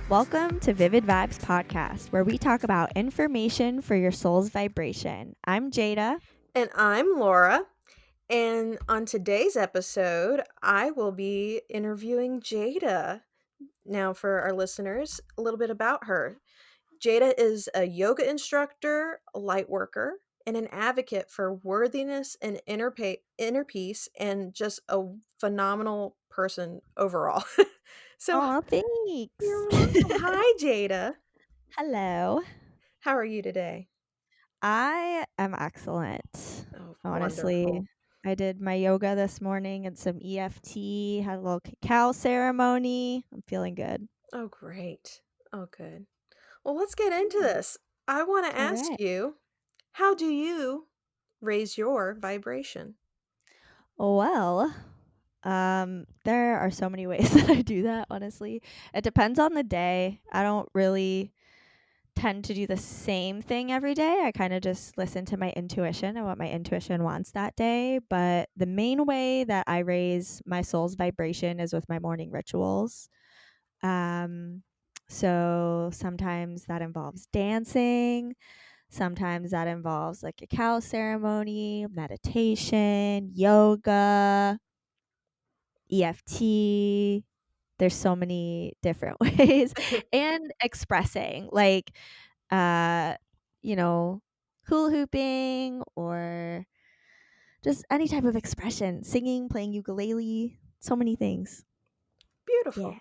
Welcome to Vivid Vibes Podcast, where we talk about information for your soul's vibration. I'm Jaida. And I'm Lora. And on today's episode, I will be interviewing Jaida. Now, for our listeners, a little bit about her. Jaida is a yoga instructor, a light worker, and an advocate for worthiness and inner peace, and just a phenomenal person overall. So, Oh, thanks. you're welcome. Hi, Jaida. Hello. How are you today? I am excellent. Oh, Honestly, wonderful. I did my yoga this morning and some EFT, had a little cacao ceremony. I'm feeling good. Oh, great. Oh, good. Well, let's get into Yeah. this. I want to All ask right. you, how do you raise your vibration? Well, there are so many ways that I do that, honestly. It depends on the day. I don't really tend to do the same thing every day. I kind of just listen to my intuition and what my intuition wants that day. But the main way that I raise my soul's vibration is with my morning rituals. Um, so sometimes that involves dancing. Sometimes that involves like a cacao ceremony, meditation, yoga, EFT. There's so many different ways and expressing like uh, you know, hula hooping or just any type of expression, singing, playing ukulele, so many things. Yeah. Beautiful.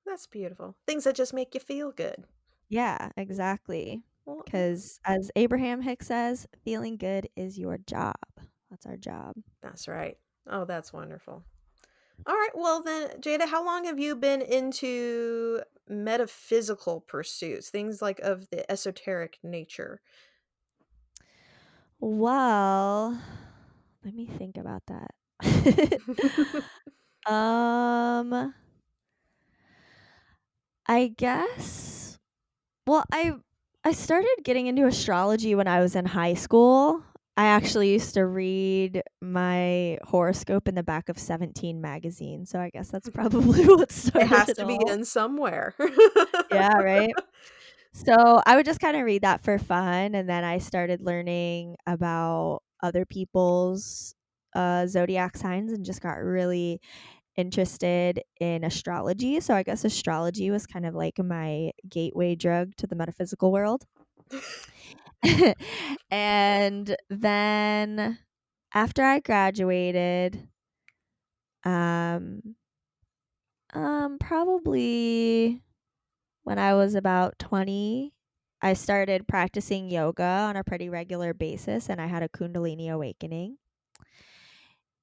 That's beautiful. Things that just make you feel good. Yeah, exactly. Well, Because as Abraham Hicks says, feeling good is your job. That's our job. that's right. Oh, that's wonderful. All right. Well, then, Jada, how long have you been into metaphysical pursuits, things like of the esoteric nature? Well, let me think about that. um, I guess Well, I started getting into astrology when I was in high school. I actually used to read my horoscope in the back of 17 magazine, so I guess that's probably what It started has it to all. begin somewhere. Yeah, right? So, I would just kinda read that for fun, and then I started learning about other people's, zodiac signs and just got really interested in astrology, so I guess astrology was kind of like my gateway drug to the metaphysical world. And then after I graduated, um, probably when I was about 20, I started practicing yoga on a pretty regular basis and I had a Kundalini awakening.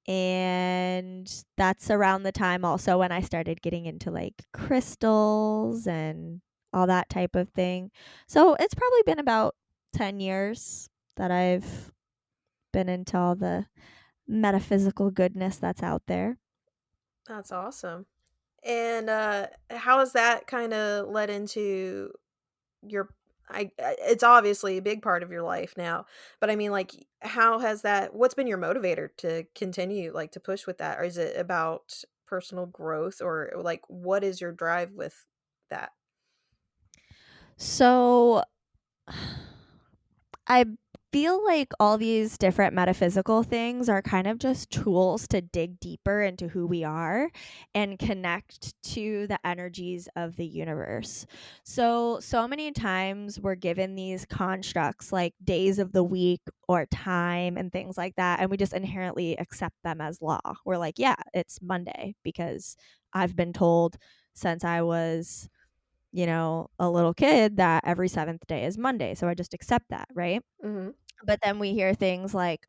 And that's around the time also when I started getting into like crystals and all that type of thing. So it's probably been about 10 years that I've been into all the metaphysical goodness that's out there. That's awesome. And how has that kind of led into your it's obviously a big part of your life now, but I mean, like, how has that what's been your motivator to continue, like, to push with that? Or is it about personal growth, or, like, what is your drive with that? So I feel like all these different metaphysical things are kind of just tools to dig deeper into who we are and connect to the energies of the universe. So many times we're given these constructs like days of the week or time and things like that, and we just inherently accept them as law. We're like, yeah, it's Monday because I've been told since I was a little kid that every seventh day is Monday. So I just accept that, right? Mhm. But then we hear things like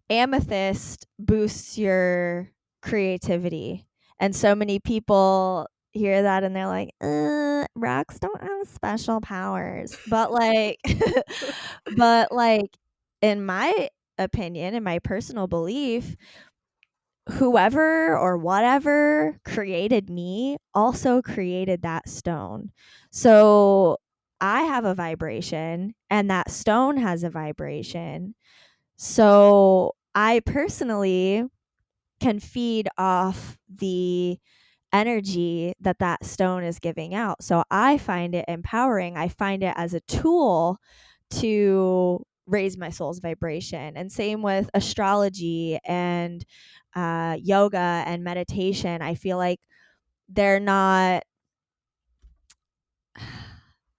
amethyst boosts your creativity. And so many people hear that and they're like, rocks don't have special powers. But like, but like, in my opinion, in my personal belief, whoever or whatever created me also created that stone. So I have a vibration and that stone has a vibration. So I personally can feed off the energy that that stone is giving out. So I find it empowering. I find it as a tool to raise my soul's vibration. And same with astrology and yoga and meditation. I feel like they're not,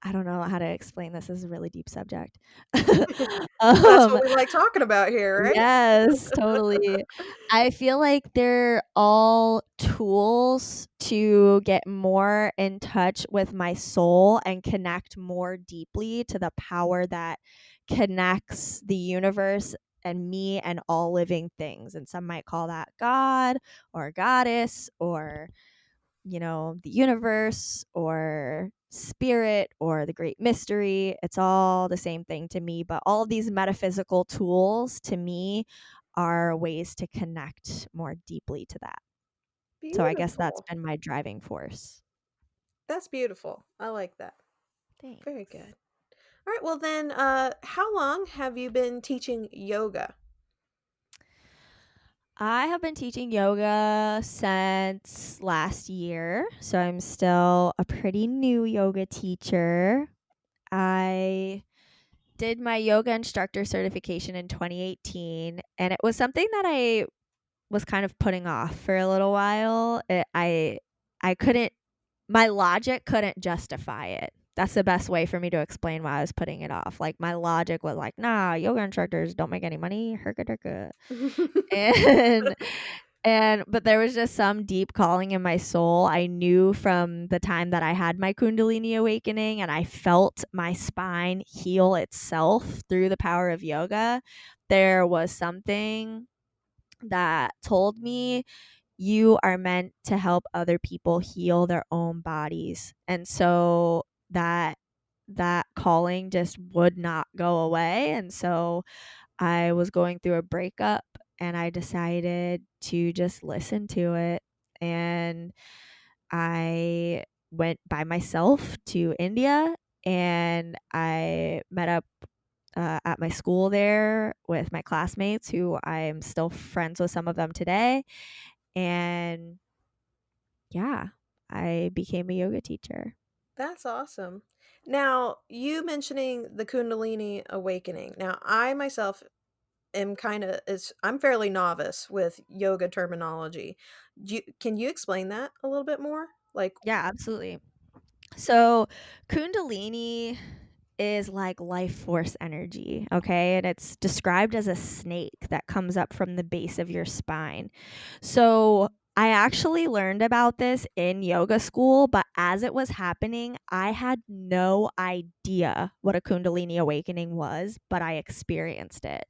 I don't know how to explain this. This is a really deep subject. That's what um, we like talking about here, right? Yes, totally. I feel like they're all tools to get more in touch with my soul and connect more deeply to the power that connects the universe and me and all living things. And some might call that God or goddess or, the universe or spirit or the great mystery. It's all the same thing to me. But all of these metaphysical tools to me are ways to connect more deeply to that. So I guess that's Beautiful. been my driving force. That's beautiful. I like that. Very Thanks. good. All right, well then, how long have you been teaching yoga? I have been teaching yoga since last year. So I'm still a pretty new yoga teacher. I did my yoga instructor certification in 2018, and it was something that I was kind of putting off for a little while. I couldn't, my logic couldn't justify it. That's the best way for me to explain why I was putting it off. Like my logic was like, nah, yoga instructors don't make any money. Herka derka. And but there was just some deep calling in my soul. I knew from the time that I had my Kundalini awakening and I felt my spine heal itself through the power of yoga. There was something that told me you are meant to help other people heal their own bodies. And so that calling just would not go away. And so I was going through a breakup and I decided to just listen to it. And I went by myself to India and I met up at my school there with my classmates who I'm still friends with some of them today. And yeah, I became a yoga teacher. That's awesome. Now, you mentioning the Kundalini awakening. Now, I myself am I'm fairly novice with yoga terminology. Can you explain that a little bit more? Like, Yeah, absolutely. So, Kundalini is like life force energy, okay? And it's described as a snake that comes up from the base of your spine. So, I actually learned about this in yoga school, but as it was happening, I had no idea what a Kundalini awakening was, but I experienced it.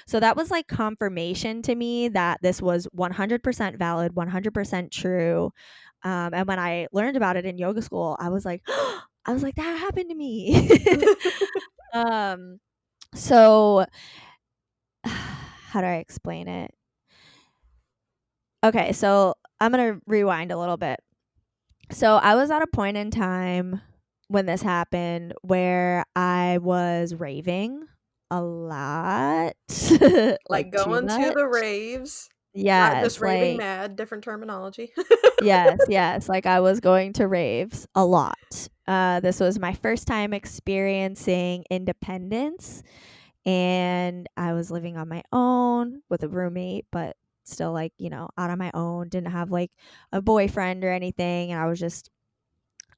So, that was like confirmation to me that this was 100% valid, 100% true. And when I learned about it in yoga school, I was like, that happened to me. um, so how do I explain it? Okay, so I'm gonna rewind a little bit. So I was at a point in time when this happened where I was raving a lot, like like too going to much. the raves, not just Yes, raving like mad, different terminology. yes, like I was going to raves a lot. This was my first time experiencing independence, and I was living on my own with a roommate, but still, like, out on my own, didn't have like a boyfriend or anything. And I was just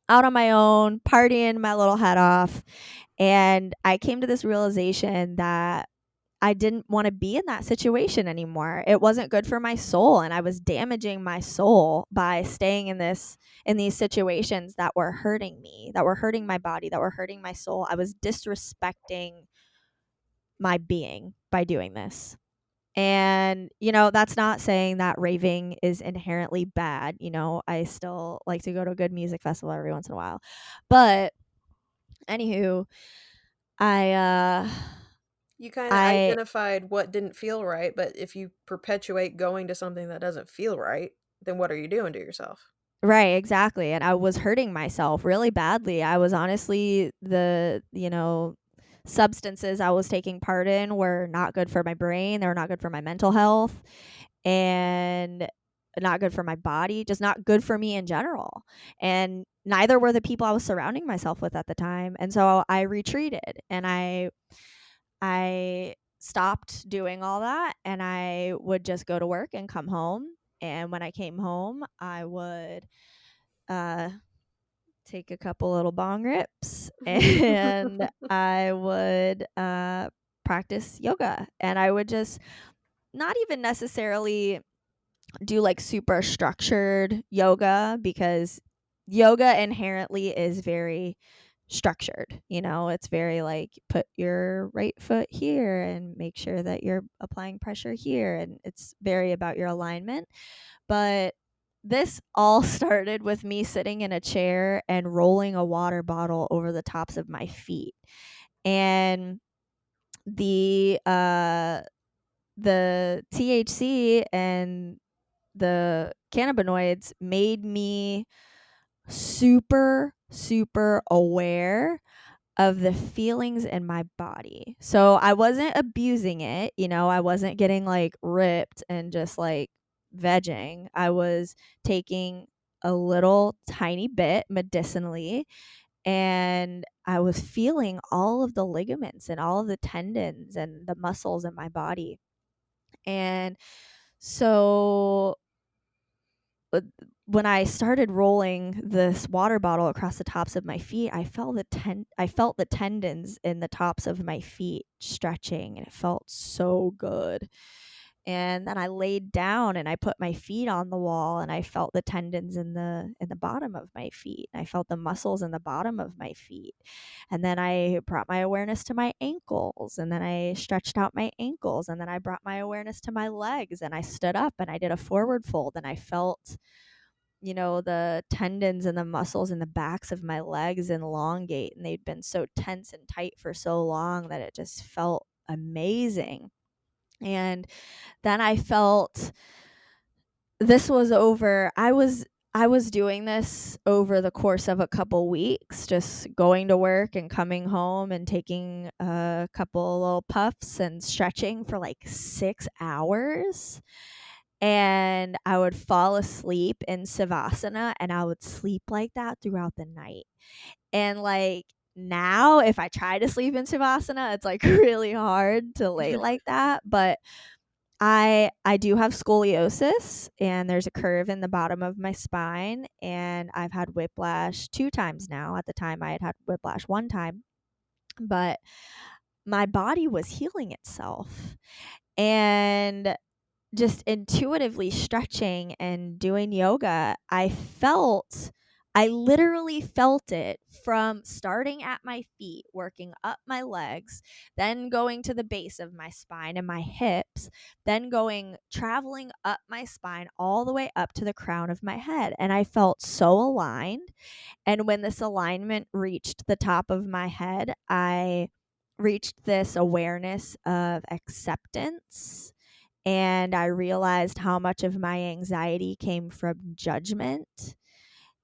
out on my own, partying my little head off. And I came to this realization that I didn't want to be in that situation anymore. It wasn't good for my soul and I was damaging my soul by staying in these situations that were hurting me, that were hurting my body, that were hurting my soul. I was disrespecting my being by doing this. And, that's not saying that raving is inherently bad. I still like to go to a good music festival every once in a while. But anywho, I You kind of I identified what didn't feel right, but if you perpetuate going to something that doesn't feel right, then what are you doing to yourself? right, exactly. And I was hurting myself really badly. I was honestly substances I was taking part in were not good for my brain. They were not good for my mental health. And not good for my body, just not good for me in general. And neither were the people I was surrounding myself with at the time. And so I retreated and I stopped doing all that, and I would just go to work and come home. And when I came home, I would uh take a couple little bong rips and I would practice yoga, and I would just not even necessarily do like super structured yoga, because yoga inherently is very structured. It's very like put your right foot here and make sure that you're applying pressure here, and it's very about your alignment. But this all started with me sitting in a chair and rolling a water bottle over the tops of my feet. And the THC and the cannabinoids made me super super aware of the feelings in my body. So I wasn't abusing it, I wasn't getting like ripped and just like vegging. I was taking a little tiny bit medicinally, and I was feeling all of the ligaments and all of the tendons and the muscles in my body. And so uh, when I started rolling this water bottle across the tops of my feet, I felt the tendons in the tops of my feet stretching, and it felt so good. And then I laid down and I put my feet on the wall, and I felt the tendons in the bottom of my feet. I felt the muscles in the bottom of my feet. And then I brought my awareness to my ankles, and then I stretched out my ankles, and then I brought my awareness to my legs, and I stood up and I did a forward fold, and I felt the tendons and the muscles in the backs of my legs elongate, and they'd been so tense and tight for so long that it just felt amazing. And then I felt this was over. I was doing this over the course of a couple weeks, just going to work and coming home and taking a couple little puffs and stretching for like 6 hours. And I would fall asleep in savasana, and I would sleep like that throughout the night. And like now, if I try to sleep in savasana, it's like really hard to lay like that. But I do have scoliosis, and there's a curve in the bottom of my spine, and I've had whiplash 2 times now. At the time I had whiplash 1 time, but my body was healing itself. And just intuitively stretching and doing yoga, I literally felt it from starting at my feet, working up my legs, then going to the base of my spine and my hips, then traveling up my spine all the way up to the crown of my head. And I felt so aligned. And when this alignment reached the top of my head, I reached this awareness of acceptance, and I realized how much of my anxiety came from judgment.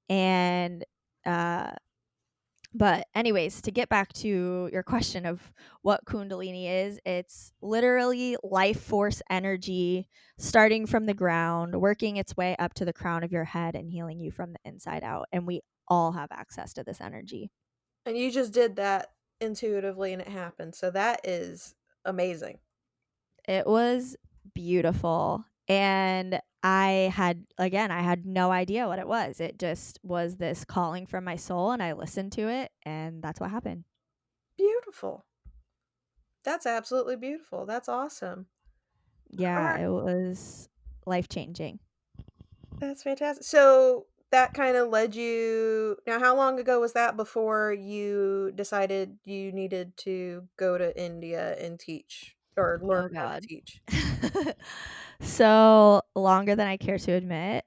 And uh but anyways, to get back to your question of what kundalini is, it's literally life force energy starting from the ground, working its way up to the crown of your head and healing you from the inside out. And we all have access to this energy. And you just did that intuitively and it happened. So that is amazing. It was beautiful. And I had no idea what it was. It just was this calling from my soul, and I listened to it, and that's what happened. Beautiful. That's absolutely beautiful. That's awesome. Yeah, Alright, it was life changing. that's fantastic. So that kinda led you now how long ago was that before you decided you needed to go to India and teach or learn Oh, how to God. teach? So longer than I care to admit.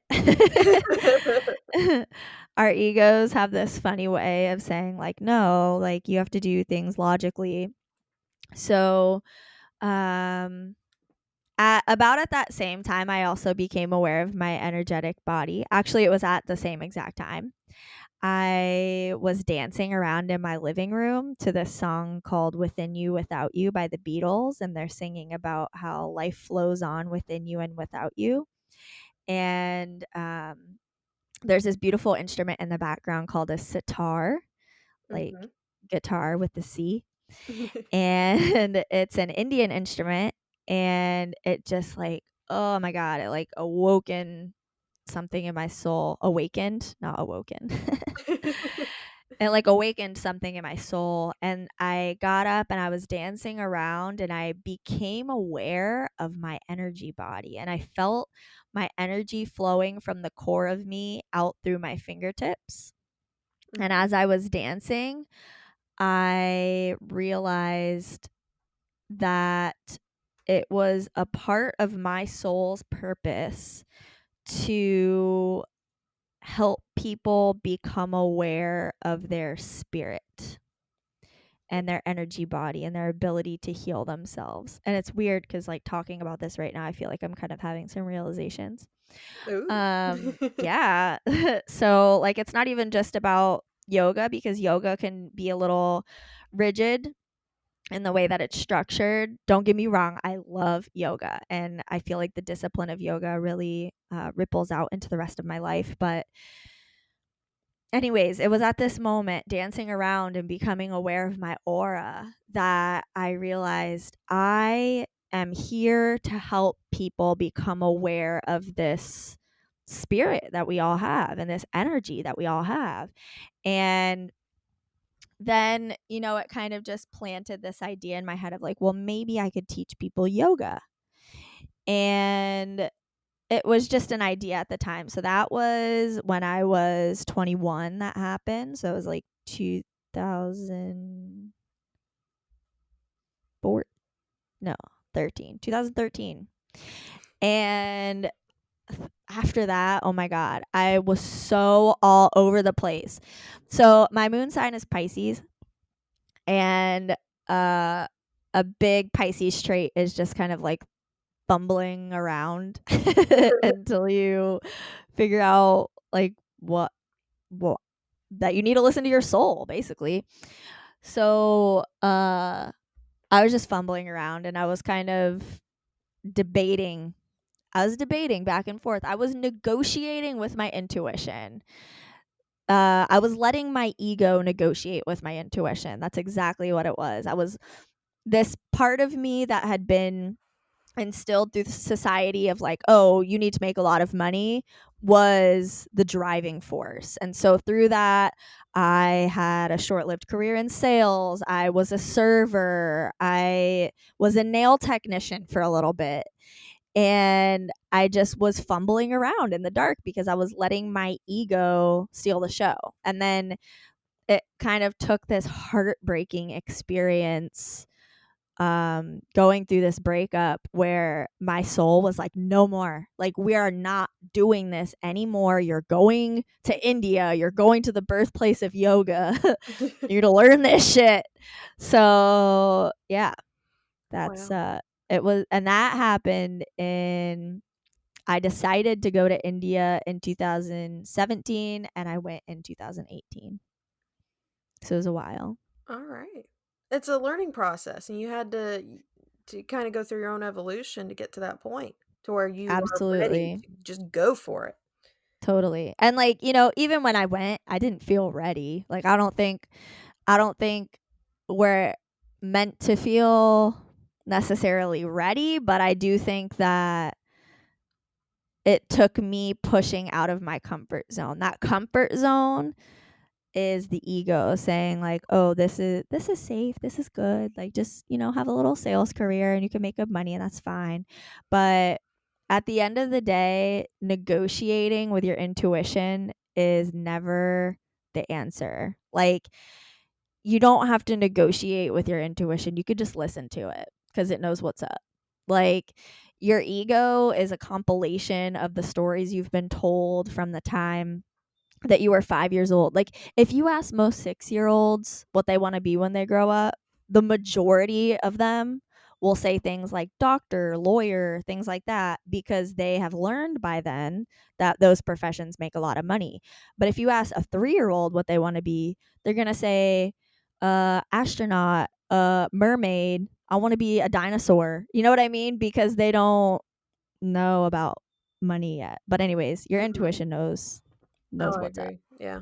Our egos have this funny way of saying, like, no, like, you have to do things logically. So, um, at that same time, I also became aware of my energetic body. Actually, it was at the same exact time. I was dancing around in my living room to this song called Within You, Without You by the Beatles. And they're singing about how life flows on within you and without you. and there's this beautiful instrument in the background called a sitar, like Mhm. guitar with the C, and it's an Indian instrument, and it just like, oh my god, it like awoken something in my soul. Awakened, not awoken. It like awakened something in my soul, and I got up and I was dancing around, and I became aware of my energy body, and I felt my energy flowing from the core of me out through my fingertips. And Mhm. as I was dancing, I realized that it was a part of my soul's purpose to help people become aware of their spirit and their energy body and their ability to heal themselves. And it's weird because, like, talking about this right now, I feel like I'm kind of having some realizations. Ooh. Yeah. So, like, it's not even just about yoga, because yoga can be a little rigid in the way that it's structured. Don't get me wrong, I love yoga, and I feel like the discipline of yoga really ripples out into the rest of my life. But anyways, it was at this moment, dancing around and becoming aware of my aura, that I realized I am here to help people become aware of this spirit that we all have and this energy that we all have. And then, it kind of just planted this idea in my head of like, well, maybe I could teach people yoga. And it was just an idea at the time. So that was when I was 21 that happened. So it was like 2004, no, 2013. And after that, oh my God, I was so all over the place. So my moon sign is Pisces, and uh, a big Pisces trait is just kind of like fumbling around until you figure out like what that you need to listen to your soul, basically. So I was just fumbling around, and I was kind of debating. I was debating back and forth. I was negotiating with my intuition. I was letting my ego negotiate with my intuition. That's exactly what it was. I was this part of me that had been instilled through society of like, oh, you need to make a lot of money, was the driving force. And so through that, I had a short-lived career in sales. I was a server. I was a nail technician for a little bit. And I just was fumbling around in the dark because I was letting my ego steal the show. And then it kind of took this heartbreaking experience, going through this breakup, where my soul was like, no more, like, we are not doing this anymore. You're going to India, you're going to the birthplace of yoga. You're to learn this shit. So yeah, that's Wow. it was, and that happened in, I decided to go to India in 2017, and I went in 2018. So it was a while. Alright. It's a learning process, and you had to kinda go through your own evolution to get to that point, to where you are ready Absolutely. to just go for it. Totally. And like, even when I went, I didn't feel ready. Like, I don't think we're meant to feel necessarily ready, but I do think that it took me pushing out of my comfort zone. That comfort zone is the ego saying like, "Oh, this is safe. This is good. Like, just, have a little sales career and you can make good money, and that's fine." But at the end of the day, negotiating with your intuition is never the answer. Like, you don't have to negotiate with your intuition. You could just listen to it because it knows what's up. Like, your ego is a compilation of the stories you've been told from the time that you were 5 years old. Like, if you ask most 6 year olds what they want to be when they grow up, the majority of them will say things like doctor, lawyer, things like that, because they have learned by then that those professions make a lot of money. But if you ask a 3 year old what they want to be, they're going to say, astronaut, mermaid, I want to be a dinosaur. You know what I mean? Because they don't know about money yet. But anyways, your Mhm. intuition knows Oh, I what's up. agree. Yeah.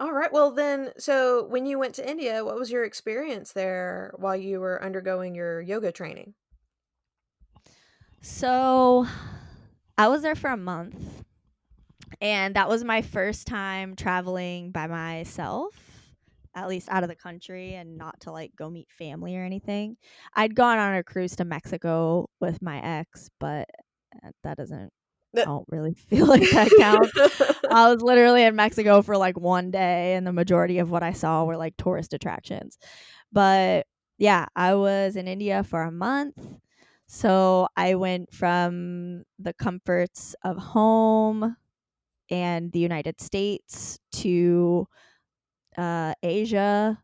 Alright, well then, so when you went to India, what was your experience there while you were undergoing your yoga training? So I was there for a month, and that was my first time traveling by myself, at least out of the country, and not to like go meet family or anything. I'd gone on a cruise to Mexico with my ex, but that doesn't, I The don't really feel like that counts. I was literally in Mexico for like one day, and the majority of what I saw were like tourist attractions. But yeah, I was in India for a month. So I went from the comforts of home and the United States to Asia.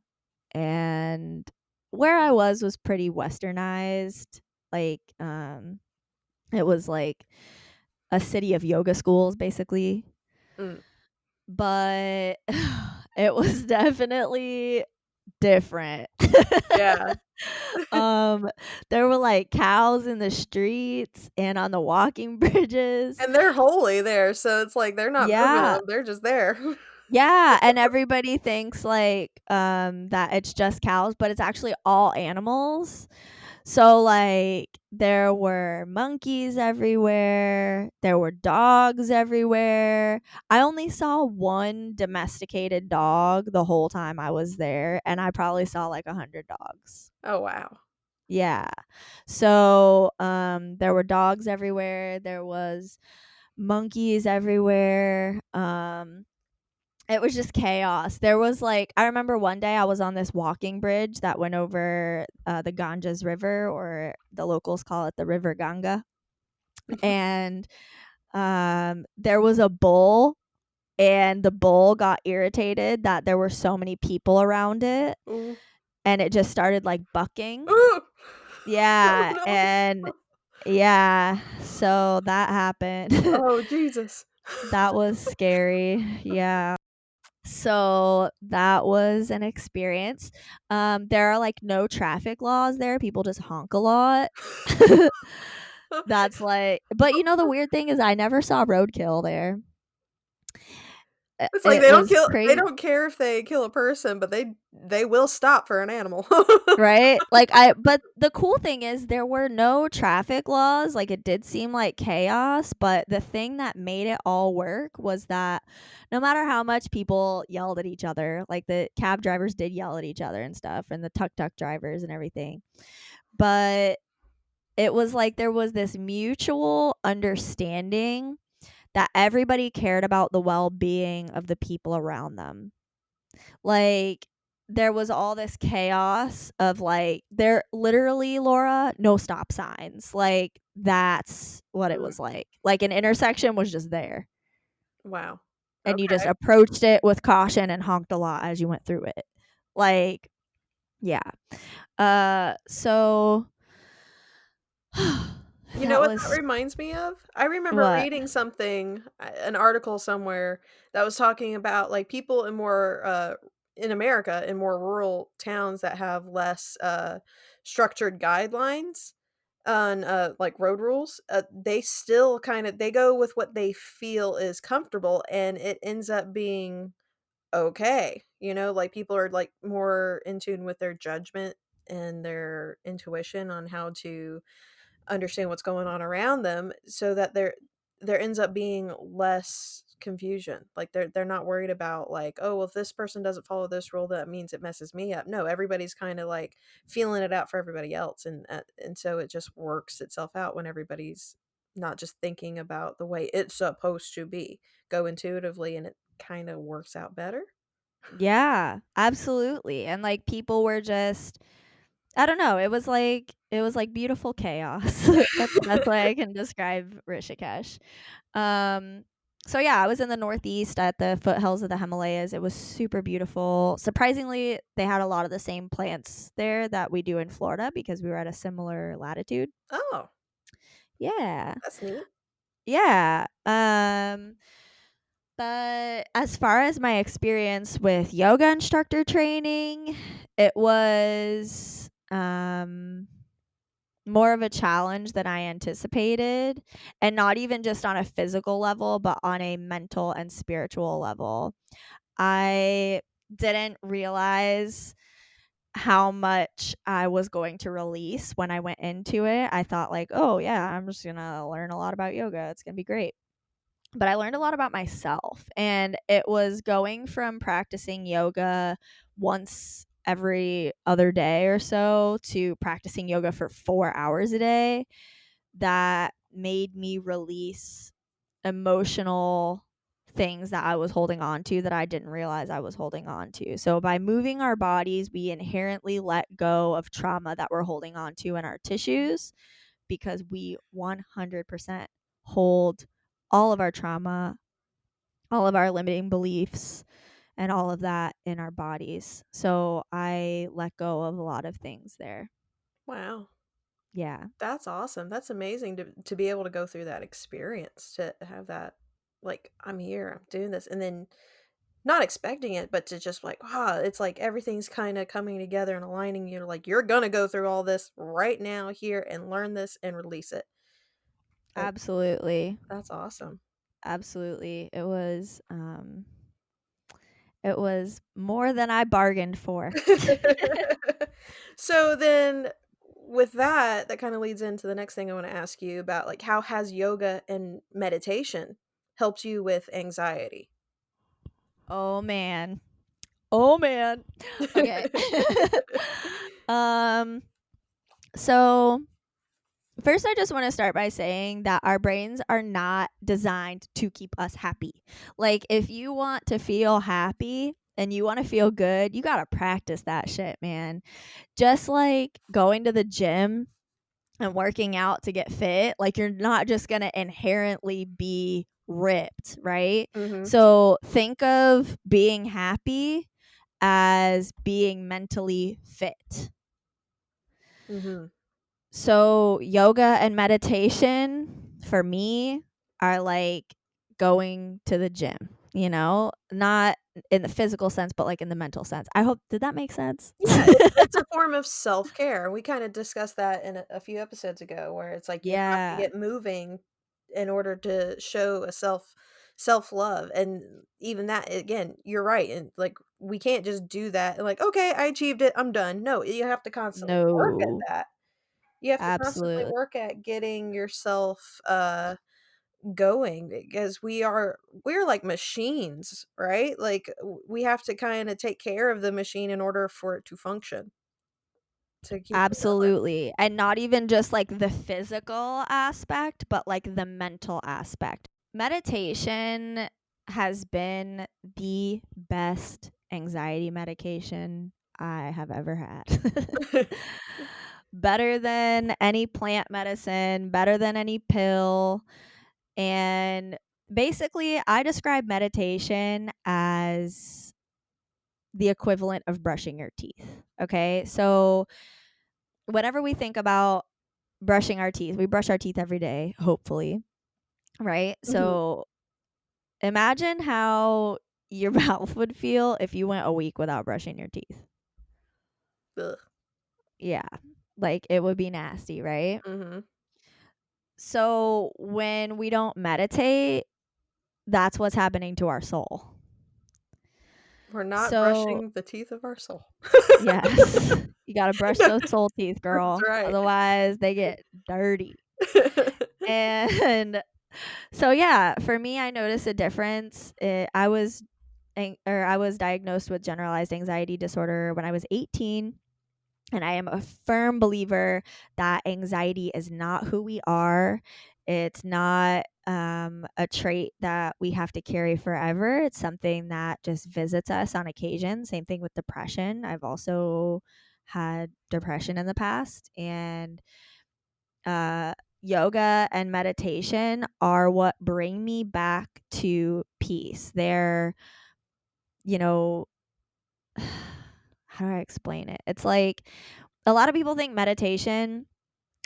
And where I was pretty westernized. Like, it was like a city of yoga schools, basically. Mm, But it was definitely different. yeah, um, there were like cows in the streets and on the walking bridges. and they're holy there, so it's like they're not moving Yeah. them. 'Em, they're just there. Yeah, and everybody thinks like that it's just cows, but it's actually all animals. So like there were monkeys everywhere, there were dogs everywhere. I only saw one domesticated dog the whole time I was there, and I probably saw like 100 dogs. Oh, wow. Yeah. So, there were dogs everywhere, there was monkeys everywhere, it was just chaos. There was, like, I remember one day I was on this walking bridge that went over, the Ganges River, or the locals call it the River Ganga, and, there was a bull, and the bull got irritated that there were so many people around it, Ooh. and it just started, like, bucking. Ooh. Oh, Yeah, no. and yeah, so that happened. Oh, Jesus. That was scary, yeah. So, that was an experience. There are, like, no traffic laws there, people just honk a lot. That's, like, but, the weird thing is I never saw roadkill there. It's like It was they crazy. don't care if they kill a person, but they will stop for an animal. Right? Like, but the cool thing is there were no traffic laws, like, it did seem like chaos, but the thing that made it all work was that no matter how much people yelled at each other, like, the cab drivers did yell at each other and stuff, and the tuk-tuk drivers and everything, but it was like there was this mutual understanding that everybody cared about the well-being of the people around them. Like, there was all this chaos of, like, there literally, Laura, no stop signs. Like, that's what it Mm, was like. Like, an intersection was just there, wow. and you just Okay. approached it with caution and honked a lot as you went through it. Like, yeah. So You know that what that was reminds me of? I remember what? reading something, an article somewhere that was talking about, like, people in more, in America, in more rural towns that have less, structured guidelines on, like, road rules, they still they go with what they feel is comfortable, and it ends up being okay, like, people are, like, more in tune with their judgment and their intuition on how to understand what's going on around them so that there ends up being less confusion. Like they're not worried about like, oh, well, if this person doesn't follow this rule, that means it messes me up. No, everybody's kind of like feeling it out for everybody else, and so it just works itself out when everybody's not just thinking about the way it's supposed to be. Go intuitively, and it kind of works out better. Yeah, absolutely. And like people were just, I don't know, it was like beautiful chaos. That's the best way I can describe Rishikesh. Um so yeah, I was in the northeast at the foothills of the Himalayas. It was super beautiful. Surprisingly, they had a lot of the same plants there that we do in Florida because we were at a similar latitude. Oh, Yeah. that's neat. Yeah. But as far as my experience with yoga instructor training, it was more of a challenge than I anticipated, and not even just on a physical level, but on a mental and spiritual level. I didn't realize how much I was going to release when I went into it. I thought like, "Oh, yeah, I'm just going to learn a lot about yoga. It's going to be great." But I learned a lot about myself, and it was going from practicing yoga once every other day or so to practicing yoga for 4 hours a day that made me release emotional things that I was holding on to that I didn't realize I was holding on to. So by moving our bodies, we inherently let go of trauma that we're holding on to in our tissues, because we 100% hold all of our trauma, all of our limiting beliefs, and all of that in our bodies. So I let go of a lot of things there. Wow. Yeah, That's awesome. That's amazing to be able to go through that experience, to have that, like, I'm here, I'm doing this, and then not expecting it, but to just like, wow, it's like everything's kind of coming together and aligning. You're like, you're gonna go through all this right now here and learn this and release it. Like, absolutely. that's awesome. Absolutely. It was more than I bargained for. So then with that, that kind of leads into the next thing I want to ask you about, like, how has yoga and meditation helped you with anxiety? Oh man. Oh man. Okay. um so first I just want to start by saying that our brains are not designed to keep us happy. Like if you want to feel happy and you want to feel good, you got to practice that shit, man. Just like going to the gym and working out to get fit, like you're not just going to inherently be ripped, right? Mhm. So think of being happy as being mentally fit. Mhm. So yoga and meditation for me are like going to the gym, not in the physical sense, but like in the mental sense. I hope, did that make sense? Yeah, it's a form of self-care. We kinda discussed that in a few episodes ago, where it's like you have to Yeah, get moving in order to show a self-love, and even that, again, you're right, and, like, we can't just do that and like, "Okay, I achieved it, I'm done." No, you have to constantly work at no, that. You have to constantly absolutely. work at getting yourself, going, because we're like machines, right? Like, we have to kinda take care of the machine in order for it to function, to keep it going. Absolutely. And not even just like the physical aspect, but like the mental aspect. Meditation has been the best anxiety medication I have ever had. Better than any plant medicine, better than any pill. And basically, I describe meditation as the equivalent of brushing your teeth. Okay. So, whenever we think about brushing our teeth, we brush our teeth every day, hopefully, right? Mhm. So, imagine how your mouth would feel if you went a week without brushing your teeth. Ugh. Yeah. Like it would be nasty, right? Mhm. So, when we don't meditate, that's what's happening to our soul. We're not So, brushing the teeth of our soul. yes, you got to brush No, those soul teeth, that's girl. right. Otherwise, they get dirty. And so, yeah, for me, I noticed a difference. I was diagnosed with generalized anxiety disorder when I was 18. And I am a firm believer that anxiety is not who we are. It's not a trait that we have to carry forever. It's something that just visits us on occasion. Same thing with depression. I've also had depression in the past. And uh, yoga and meditation are what bring me back to peace. They're, you know, how do I explain it? It's like a lot of people think meditation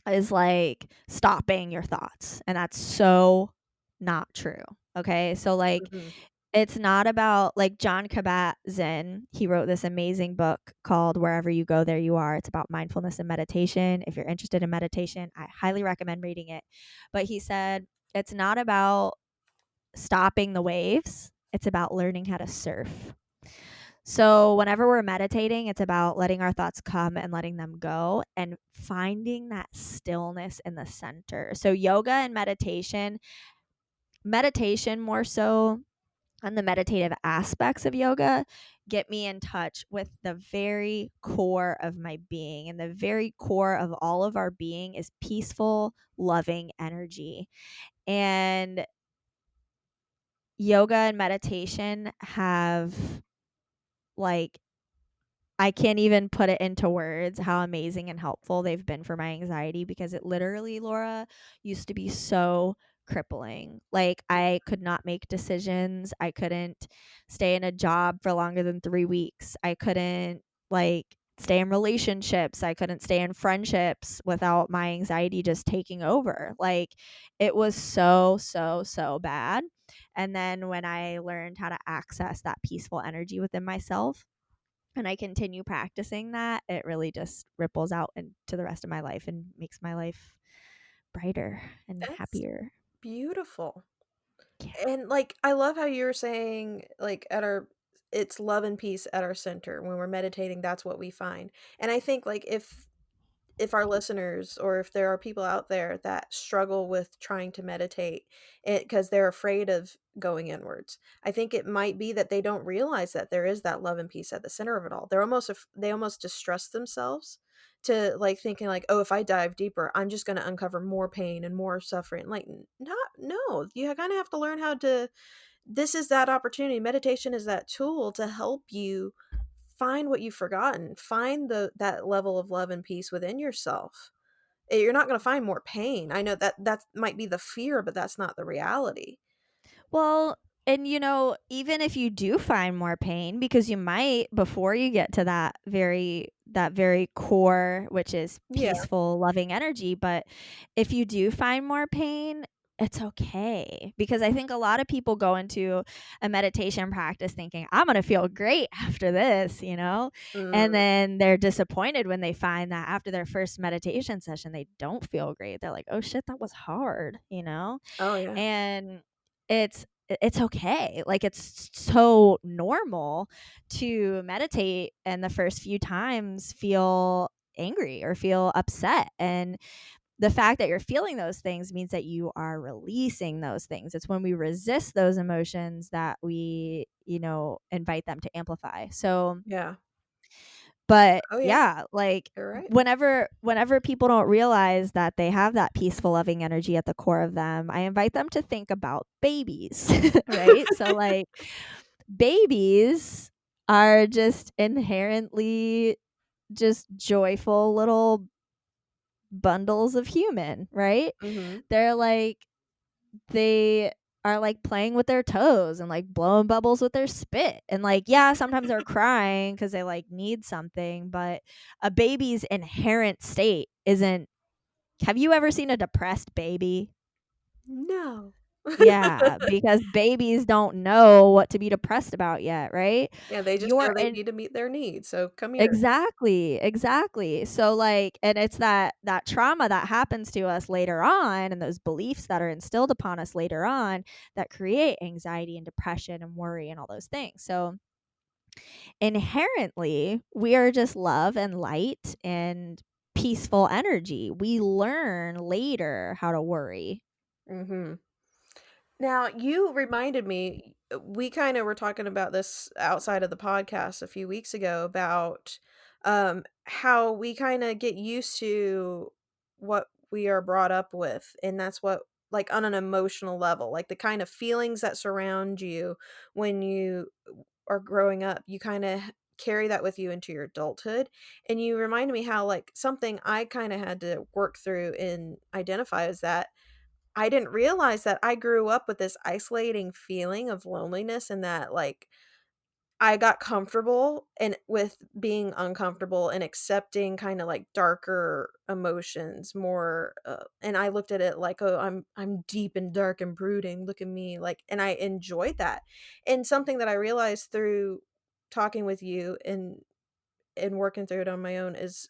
is like stopping your thoughts, and that's so not true. Okay. So, like, Mhm. It's not about like John Kabat-Zinn. He wrote this amazing book called Wherever You Go, There You Are. It's about mindfulness and meditation. If you're interested in meditation, I highly recommend reading it. But he said it's not about stopping the waves, it's about learning how to surf. So, whenever we're meditating, it's about letting our thoughts come and letting them go and finding that stillness in the center. So, yoga and meditation more so, and the meditative aspects of yoga get me in touch with the very core of my being. And the very core of all of our being is peaceful, loving energy. And yoga and meditation have like I can't even put it into words how amazing and helpful they've been for my anxiety because it literally, Laura, used to be so crippling. Like I could not make decisions. I couldn't stay in a job for longer than 3 weeks. I couldn't like stay in relationships. I couldn't stay in friendships without my anxiety just taking over. Like it was so bad. And then when I learned how to access that peaceful energy within myself, and I continue practicing that, it really just ripples out into the rest of my life and makes my life brighter and That's happier. beautiful. Yeah. And, like, I love how you're saying, like, at our it's love and peace at our center. When we're meditating, that's what we find. And I think, like, if our listeners or if there are people out there that struggle with trying to meditate because they're afraid of going inwards, I think it might be that they don't realize that there is that love and peace at the center of it all. They almost distrust themselves to like thinking like, oh, if I dive deeper, I'm just going to uncover more pain and more suffering. Like, not no, you kind of have to learn how to. This is that opportunity. Meditation is that tool to help you find what you've forgotten, find that level of love and peace within yourself. You're not going to find more pain. I know that might be the fear, but that's not the reality. Well, and even if you do find more pain, because you might before you get to that very core, which is Yeah. peaceful, loving energy, but if you do find more pain, it's okay. Because I think a lot of people go into a meditation practice thinking, I'm going to feel great after this. And Mm. then they're disappointed when they find that after their first meditation session, they don't feel great. They're like, oh shit, that was hard. Oh yeah. And it's okay. Like it's so normal to meditate and the first few times feel angry or feel upset. And the fact that you're feeling those things means that you are releasing those things. It's when we resist those emotions that we invite them to amplify. So, Yeah. but Oh yeah. yeah, like You're right. whenever people don't realize that they have that peaceful loving energy at the core of them, I invite them to think about babies, right? So like babies are just inherently just joyful little bundles of human, right? Mhm. They're like they are like playing with their toes and like blowing bubbles with their spit. And like, yeah, sometimes they're crying because they like need something, but a baby's inherent state isn't. Have you ever seen a depressed baby? No. Yeah, because babies don't know what to be depressed about yet, right? Yeah, they just You're know they in need to meet their needs. So come here. Exactly. So like and it's that trauma that happens to us later on and those beliefs that are instilled upon us later on that create anxiety and depression and worry and all those things. So inherently, we are just love and light and peaceful energy. We learn later how to worry. Mhm. Now, you reminded me, we kind of were talking about this outside of the podcast a few weeks ago about how we kind of get used to what we are brought up with. And that's what, like, on an emotional level, like the kind of feelings that surround you when you are growing up, you kind of carry that with you into your adulthood. And you reminded me how, like, something I kind of had to work through and identify is that I didn't realize that I grew up with this isolating feeling of loneliness and that, like, I got comfortable and with being uncomfortable and accepting kind of like darker emotions more, and I looked at it like, oh, I'm deep and dark and brooding, look at me, like, and I enjoyed that. And something that I realized through talking with you and working through it on my own is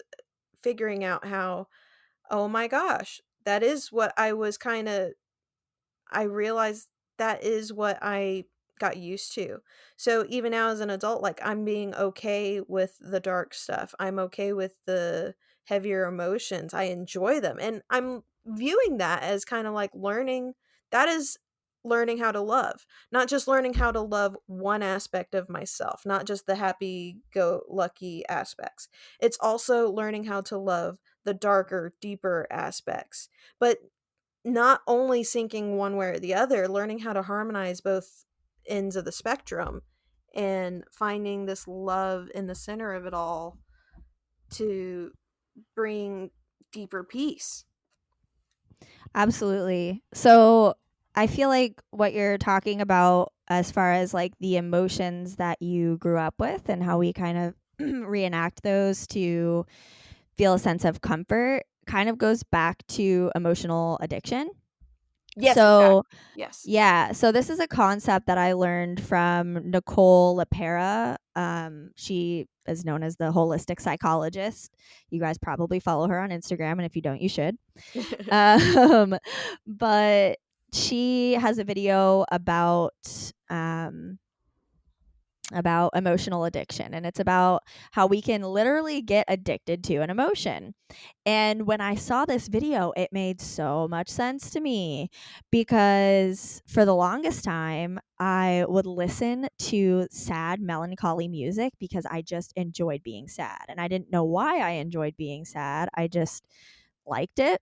figuring out how, oh my gosh, that is what I was kind of, I realized that is what I got used to. So even now as an adult, like, I'm being okay with the dark stuff. I'm okay with the heavier emotions. I enjoy them. And I'm viewing that as kind of like learning, that is learning how to love. Not just learning how to love one aspect of myself, not just the happy go lucky aspects. It's also learning how to love the darker, deeper aspects. But not only sinking one way or the other, learning how to harmonize both ends of the spectrum and finding this love in the center of it all to bring deeper peace. Absolutely. So I feel like what you're talking about as far as like the emotions that you grew up with and how we kind of reenact those to feel a sense of comfort kind of goes back to emotional addiction. Yes, So, exactly. Yes. yeah, so this is a concept that I learned from Nicole LaPera. She is known as the holistic psychologist. You guys probably follow her on Instagram, and if you don't, you should. Um, but she has a video about emotional addiction, and it's about how we can literally get addicted to an emotion. And when I saw this video, it made so much sense to me because for the longest time I would listen to sad melancholy music because I just enjoyed being sad, and I didn't know why I enjoyed being sad. I just liked it.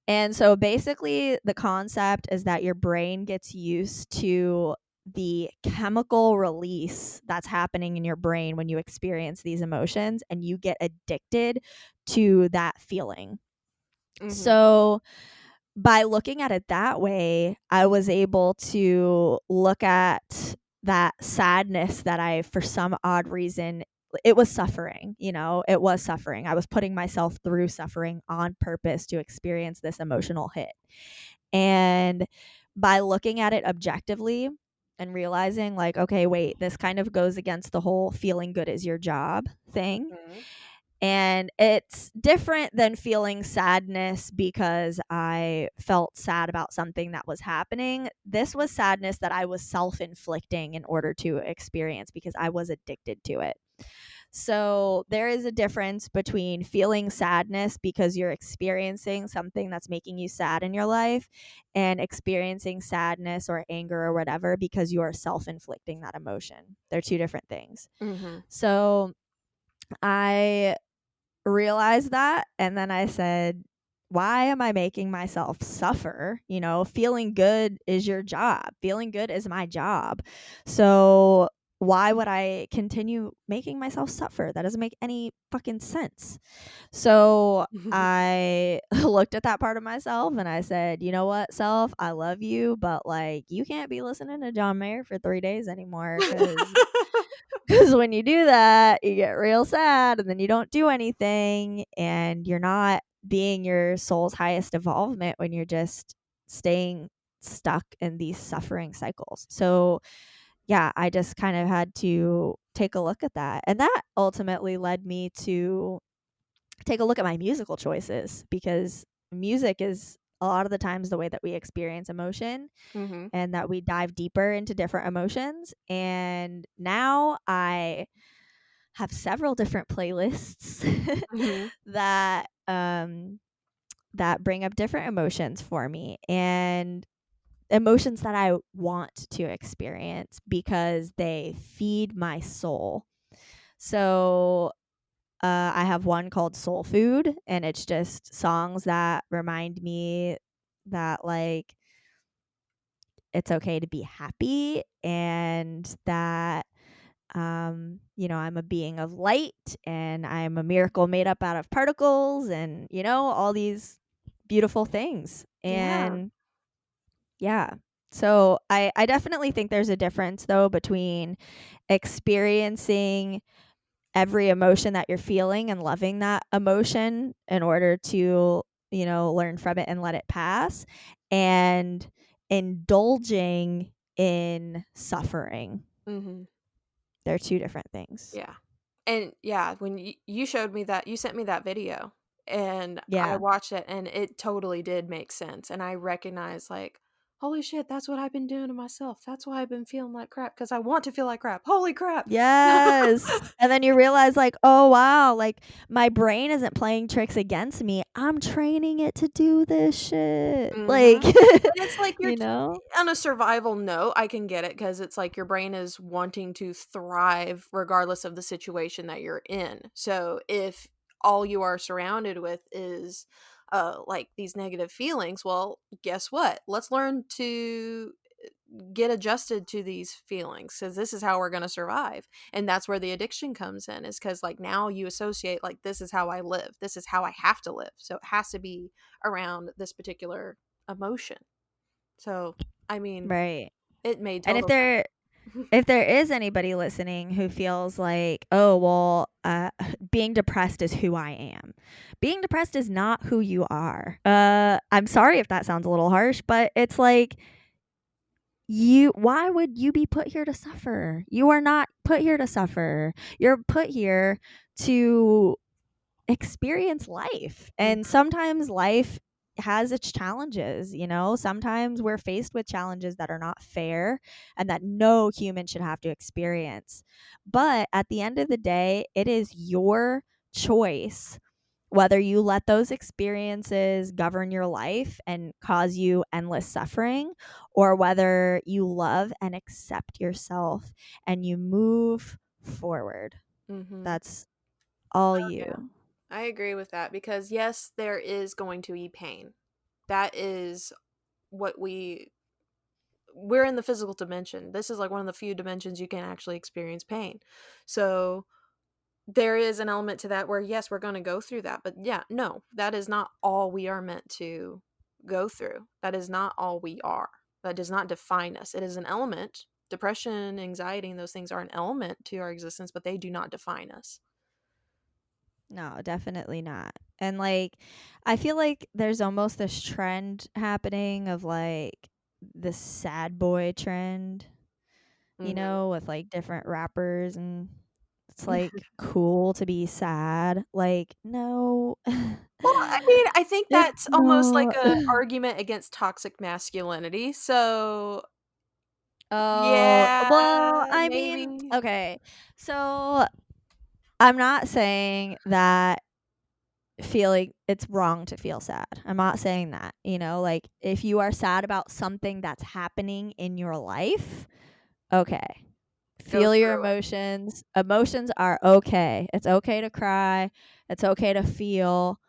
And so basically, the concept is that your brain gets used to the chemical release that's happening in your brain when you experience these emotions, and you get addicted to that feeling. Mhm. So, by looking at it that way, I was able to look at that sadness that I, for some odd reason, it was suffering, it was suffering. I was putting myself through suffering on purpose to experience this emotional hit. And by looking at it objectively and realizing, like, okay, wait, this kind of goes against the whole feeling good is your job thing. Mhm. And it's different than feeling sadness because I felt sad about something that was happening. This was sadness that I was self inflicting in order to experience because I was addicted to it. So there is a difference between feeling sadness because you're experiencing something that's making you sad in your life and experiencing sadness or anger or whatever because you are self inflicting that emotion. They're two different things. Mhm. So I realized that, and then I said, why am I making myself suffer? Feeling good is your job. Feeling good is my job. So why would I continue making myself suffer? That doesn't make any fucking sense. So I looked at that part of myself and I said, you know what, self, I love you, but like, you can't be listening to John Mayer for 3 days anymore because when you do that, you get real sad and then you don't do anything and you're not being your soul's highest evolvement when you're just staying stuck in these suffering cycles. So, yeah, I just kind of had to take a look at that. And that ultimately led me to take a look at my musical choices because music is a lot of the times the way that we experience emotion Mhm. and that we dive deeper into different emotions. And now I have several different playlists Mhm. that that bring up different emotions for me and emotions that I want to experience because they feed my soul. So I have one called Soul Food, and it's just songs that remind me that like it's okay to be happy and that I'm a being of light and I'm a miracle made up out of particles and, all these beautiful things. Yeah. And yeah. So I definitely think there's a difference though between experiencing every emotion that you're feeling and loving that emotion in order to, learn from it and let it pass, and indulging in suffering. Mhm. They're two different things. Yeah. And yeah, when you showed me that, you sent me that video, and I Yeah. watched it, and it totally did make sense. And I recognized, like, holy shit, that's what I've been doing to myself. That's why I've been feeling like crap because I want to feel like crap. Holy crap. Yes. And then you realize, like, oh wow, like my brain isn't playing tricks against me. I'm training it to do this shit. Like, Mhm. And it's like you're you know? on a survival note, I can get it because it's like your brain is wanting to thrive regardless of the situation that you're in. So if all you are surrounded with is like these negative feelings, well, guess what? Let's learn to get adjusted to these feelings because this is how we're going to survive. And that's where the addiction comes in, is because like now you associate like this is how I live, this is how I have to live, so it has to be around this particular emotion. So I mean, Right. it made And if total there sense. if there is anybody listening who feels like, oh, well, being depressed is who I am. Being depressed is not who you are. I'm sorry if that sounds a little harsh, but it's like, why would you be put here to suffer? You are not put here to suffer. You're put here to experience life. And Mhm, sometimes life has its challenges, Sometimes we're faced with challenges that are not fair and that no human should have to experience. But at the end of the day, it is your choice whether you let those experiences govern your life and cause you endless suffering, or whether you love and accept yourself and you move forward. mhm. That's all Oh, yeah. you. I agree with that because yes, there is going to be pain. That is what we're in the physical dimension. This is like one of the few dimensions you can actually experience pain. So there is an element to that where yes, we're going to go through that, but yeah, no, that is not all we are meant to go through. That is not all we are. That does not define us. It is an element. Depression, anxiety, and those things are an element to our existence, but they do not define us. No, definitely not. And like, I feel like there's almost this trend happening of like the sad boy trend, Mhm. with like different rappers, and it's like cool to be sad. Like, no. Well, I mean, I think It's that's almost like not. a argument against toxic masculinity. So, Oh, yeah, well, I mean, maybe. okay. So I'm not saying that feeling it's wrong to feel sad. I'm not saying that. Like if you are sad about something that's happening in your life, okay. Go Feel your through it. emotions. Emotions are okay. It's okay to cry. It's okay to feel.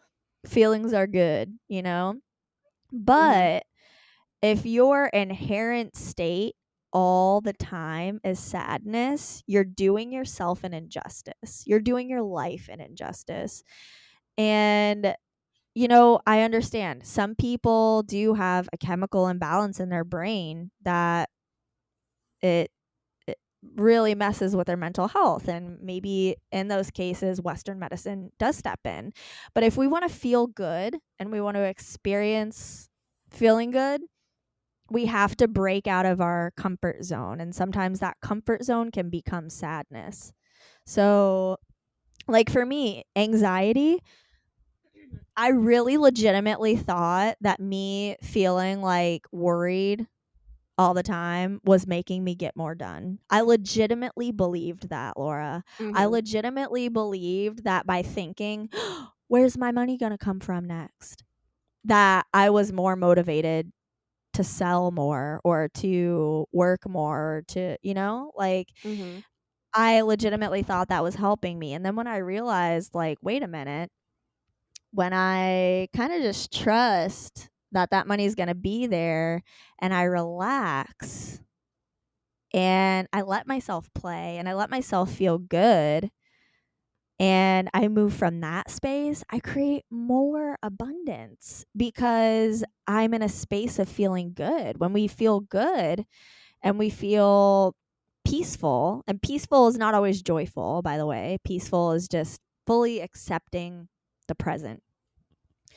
Feelings are good. Mhm, But if your inherent state all the time is sadness, you're doing yourself an injustice. You're doing your life an injustice. And I understand some people do have a chemical imbalance in their brain that it, it really messes with their mental health. And maybe in those cases, Western medicine does step in. But if we want to feel good and we want to experience feeling good, we have to break out of our comfort zone. And sometimes that comfort zone can become sadness. So, like for me, anxiety, I really legitimately thought that me feeling like worried all the time was making me get more done. I legitimately believed that, Laura. I mhm, legitimately believed that by thinking, where's my money going to come from next? That I was more motivated to sell more or to work more or to, like mhm, I legitimately thought that was helping me. And then when I realized, like, wait a minute, when I kind of just trust that that money is going to be there and I relax and I let myself play and I let myself feel good and I move from that space, I create more abundance because I'm in a space of feeling good. When we feel good and we feel peaceful, and peaceful is not always joyful, by the way, peaceful is just fully accepting the present.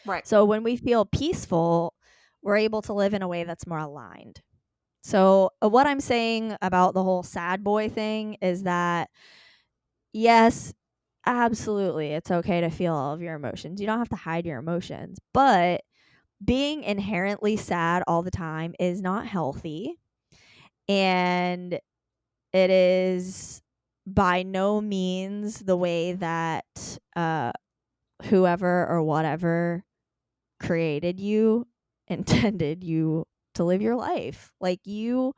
Right. So when we feel peaceful, we're able to live in a way that's more aligned. So, what I'm saying about the whole sad boy thing is that, yes, absolutely, it's okay to feel all of your emotions. You don't have to hide your emotions, but being inherently sad all the time is not healthy. And it is by no means the way that whoever or whatever created you intended you to live your life. Like, you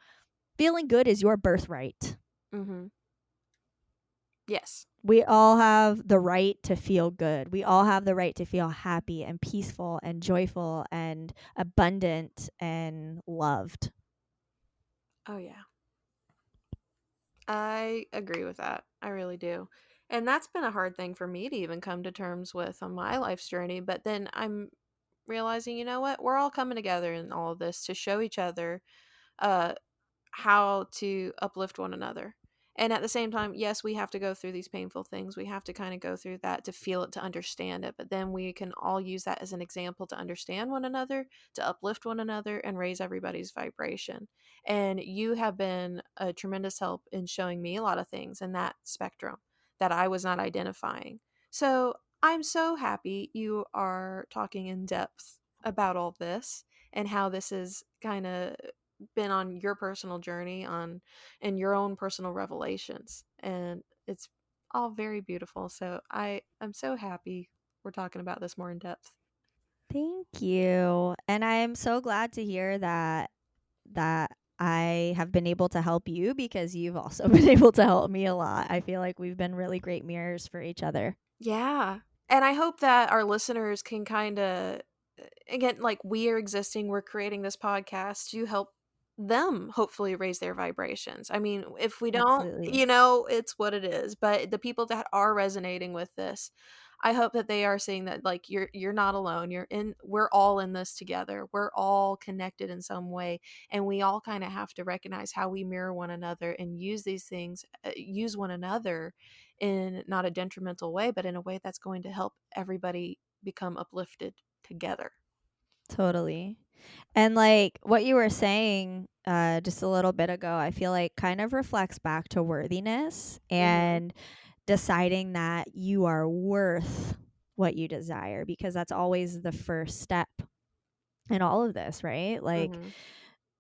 feeling good is your birthright. Mhm. Yes. We all have the right to feel good. We all have the right to feel happy and peaceful and joyful and abundant and loved. Oh, yeah. I agree with that. I really do. And that's been a hard thing for me to even come to terms with on my life's journey. But then I'm realizing, you know what? We're all coming together in all of this to show each other uh, how to uplift one another. And at the same time, yes, we have to go through these painful things. We have to kind of go through that to feel it, to understand it. But then we can all use that as an example to understand one another, to uplift one another, and raise everybody's vibration. And you have been a tremendous help in showing me a lot of things in that spectrum that I was not identifying. So I'm so happy you are talking in depth about all this and how this is kind of been on your personal journey on and your own personal revelations, and it's all very beautiful. So I'm so happy we're talking about this more in depth. Thank you. And I am so glad to hear that I have been able to help you because you've also been able to help me a lot. I feel like we've been really great mirrors for each other. Yeah, and I hope that our listeners can kind of, again, like we are existing, we're creating this podcast to help them hopefully raise their vibrations. I mean, if we don't, Absolutely. you know, it's what it is. But the people that are resonating with this, I hope that they are seeing that like you're not alone. We're all in this together. We're all connected in some way, and we all kind of have to recognize how we mirror one another and use these things, use one another in not a detrimental way, but in a way that's going to help everybody become uplifted together. Totally. And like what you were saying just a little bit ago, I feel like kind of reflects back to worthiness Mhm. and deciding that you are worth what you desire, because that's always the first step in all of this, right? Like Mhm.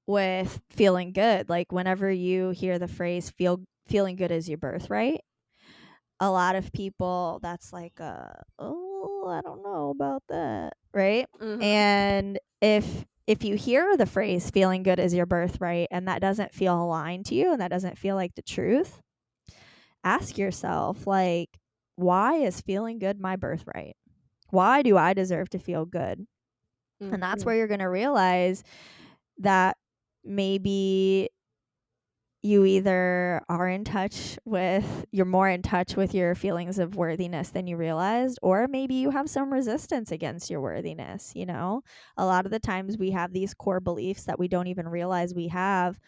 with feeling good, like whenever you hear the phrase feeling good is your birthright, a lot of people that's like oh, I don't know about that, right? Mhm. And if you hear the phrase feeling good is your birthright and that doesn't feel aligned to you and that doesn't feel like the truth, ask yourself, like, why is feeling good my birthright? Why do I deserve to feel good? And that's Mhm. where you're going to realize that maybe you either are in touch with you're more in touch with your feelings of worthiness than you realized, or maybe you have some resistance against your worthiness. A lot of the times we have these core beliefs that we don't even realize we have,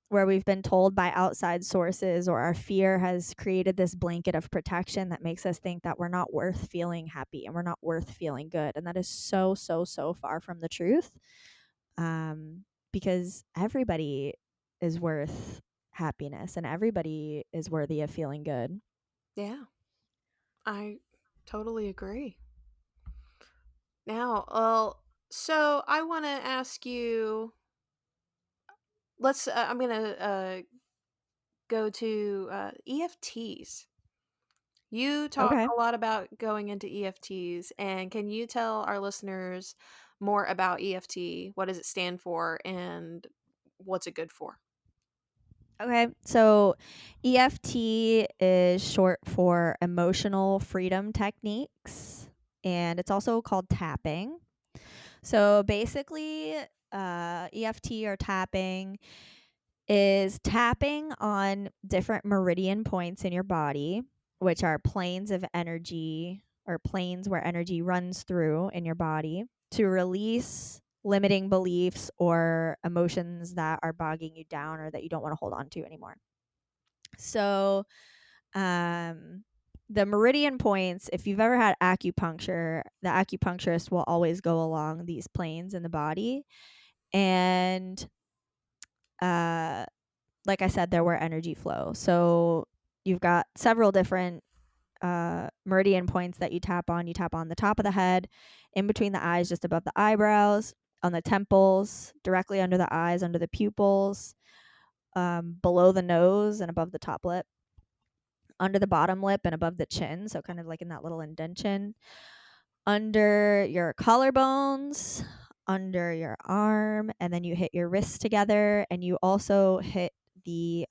where we've been told by outside sources, or our fear has created this blanket of protection that makes us think that we're not worth feeling happy and we're not worth feeling good, and that is so so so far from the truth. Because everybody is worth happiness and everybody is worthy of feeling good. Yeah, I totally agree. Now, so I want to ask you. Let's. I'm gonna go to EFTs. You talk Okay. a lot about going into EFTs, and can you tell our listeners more about EFT? What does it stand for, and what's it good for? Okay. So EFT is short for emotional freedom techniques, and it's also called tapping. So basically, EFT or tapping is tapping on different meridian points in your body which are planes of energy or planes where energy runs through in your body to release limiting beliefs or emotions that are bogging you down or that you don't want to hold on to anymore. So, um, the meridian points, if you've ever had acupuncture, the acupuncturist will always go along these planes in the body. And uh, like I said, they're where energy flow. So you've got several different meridian points that you tap on. You tap on the top of the head, in between the eyes, just above the eyebrows, on the temples, directly under the eyes, under the pupils, below the nose and above the top lip, under the bottom lip and above the chin. So kind of like in that little indentation, under your collarbones, under your arm, and then you hit your wrists together, and you also hit the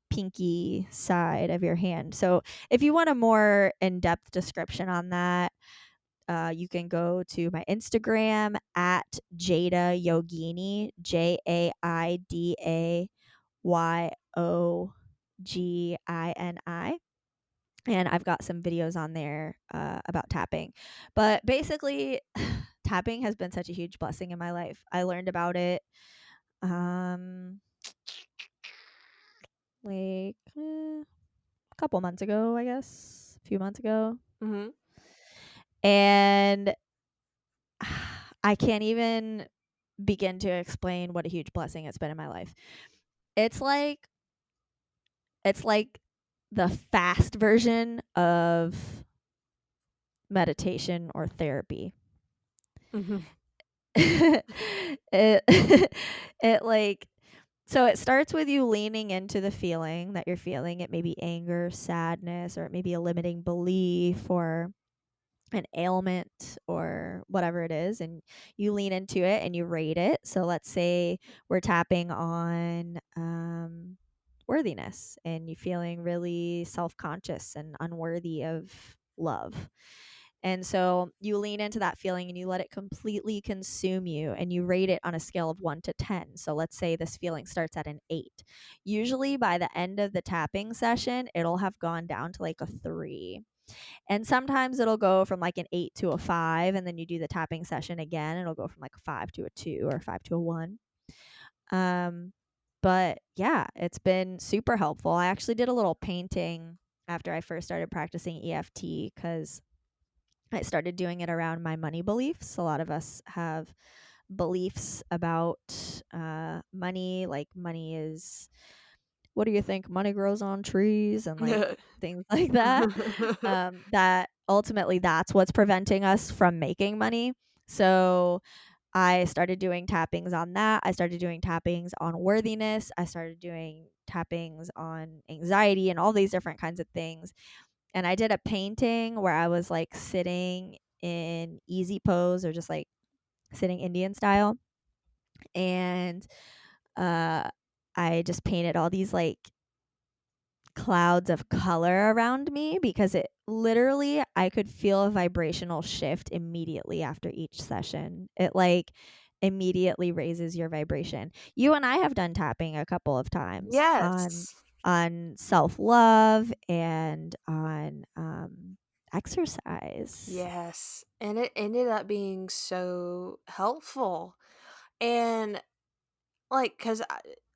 pinky side of your hand. So if you want a more in-depth description on that, you can go to my Instagram at Jaida Yogini, JAIDAYOGINI. And I've got some videos on there about tapping. But basically, tapping has been such a huge blessing in my life. I learned about it um, like a couple months ago, I guess, a few months ago. Mhm. And I can't even begin to explain what a huge blessing it's been in my life. It's like it's like the fast version of meditation or therapy. Mhm. it it like so it starts with you leaning into the feeling that you're feeling. It may be anger, sadness, or it may be a limiting belief or an ailment or whatever it is, and you lean into it and you rate it. So let's say we're tapping on worthiness and you feeling really self-conscious and unworthy of love. And so you lean into that feeling and you let it completely consume you and you rate it on a scale of 1 to 10. So let's say this feeling starts at an 8. Usually by the end of the tapping session, it'll have gone down to like a 3. And sometimes it'll go from like an 8 to a 5, and then you do the tapping session again. It'll go from like a 5 to a 2 or a 5 to a 1. Um, but yeah, it's been super helpful. I actually did a little painting after I first started practicing EFT because I started doing it around my money beliefs. A lot of us have beliefs about money, like money is what do you think? Money grows on trees and like things like that. That ultimately that's what's preventing us from making money. So I started doing tappings on that. I started doing tappings on worthiness. I started doing tappings on anxiety and all these different kinds of things. And I did a painting where I was like sitting in easy pose or just like sitting Indian style. And uh, I just painted all these like clouds of color around me because it literally I could feel a vibrational shift immediately after each session. It like immediately raises your vibration. You and I have done tapping a couple of times Yes. on self-love and on exercise. Yes. And it ended up being so helpful. And like, because